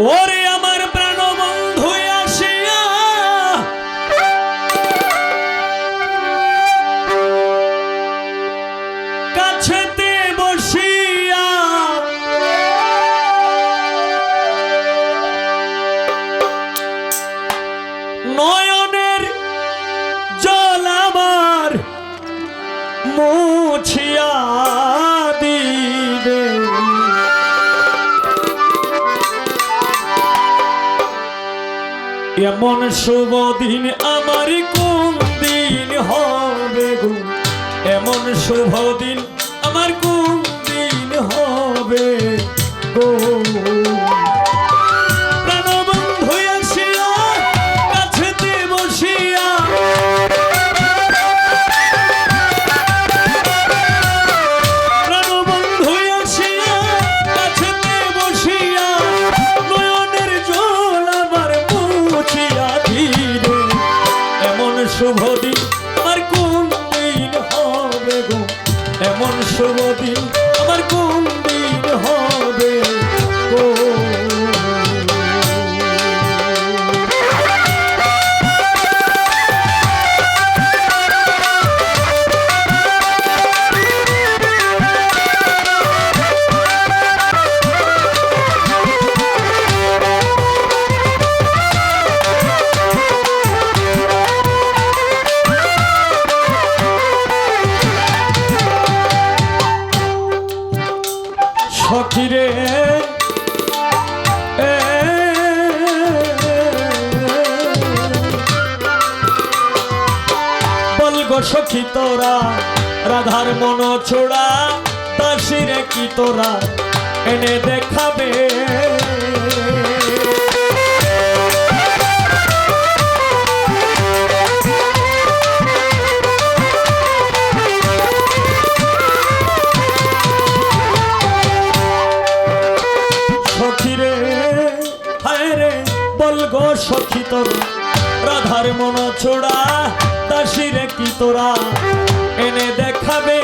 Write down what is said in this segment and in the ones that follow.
ওরে আমার প্রাণ বন্ধু আসিয়া কাছেতে বসিয়া নয়নের জল আমার মুছিয়া দিবে। এমন শুভ দিন আমার কোন দিন হবে গো, এমন শুভ দিন আমার কোন দিন হবে গো। প্রাণবন্ধু আসিয়া কাছেতে বসিয়া প্রাণবন্ধু আসিয়া কাছেতে বসিয়া নয়নের জল আমার মুছিয়া দিবে। এমন শুভ দিন আমার কোন দিন হবে গো, এমন শুভ দিন আমার কোন দিন হবে গো। সখিরে বলগো সখী তোরা রাধার মন ছোড়া দাসিরে কি তোরা এনে দেখাবে। সখীরে হায় রে বলগো সখী তোর রাধার মন ছোড়া দাসিরে কি তোরা এনে দেখাবে।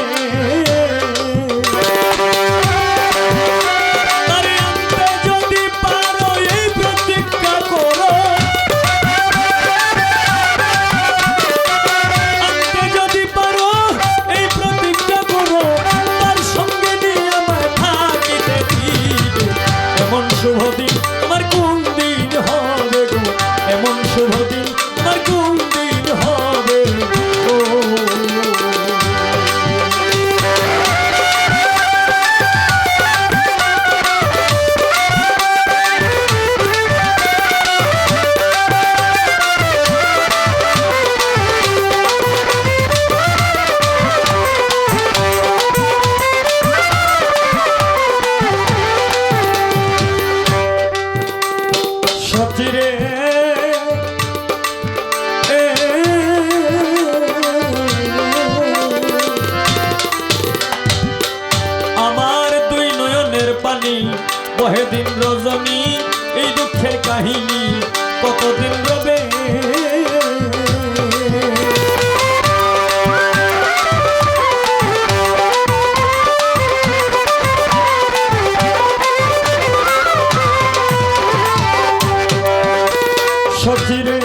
তারে আনতে যদি পারো এই প্রতিজ্ঞা করো, আনতে যদি পারো এই প্রতিজ্ঞা করো, তার সঙ্গে নিয়ে আমায় থাকিতে দিবে। এমন শুভ দিন আমার কোন দিন হবে গো, এমন শুভ দিন আমার কোন দিন হবে গো। সখিরে আমার দুই নয়নের পানি বহে দিন রজনী, এই দুঃখের কাহিনী কতদিন রবে। সখিরে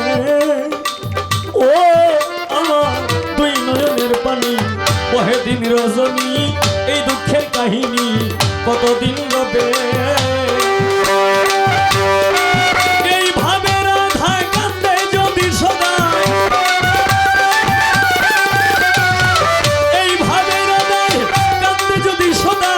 ও আমার দুই নয়নের পানি বহে দিন রজনী, এই দুঃখের কাহিনী কতদিন রবে। এইভাবে রাধা কান্দে যদি সদা, এইভাবে রাধা কান্দে যদি সদা,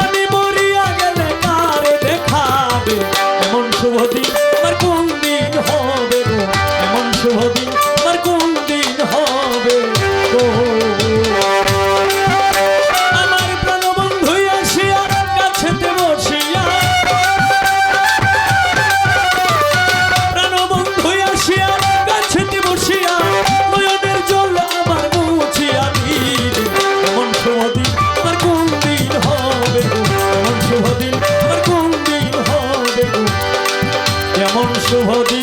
আমি মরিয়া গেলে কারে দেখাবে। এমন শুভ দিন আমার কোন দিন হবে গো, এমন শুভ দিন আমার কোন দিন হবে গো। আমার প্রাণবন্ধু আসিয়া কাছেতে বসিয়া, প্রাণবন্ধু আসিয়া কাছেতে বসিয়া নয়নের জল আমার মুছিয়া দিবে। এমন শুভ দিন আমার কোন দিন হবে গো, এমন শুভ দিন আমার কোন দিন হবে গো, এমন শুভ দিন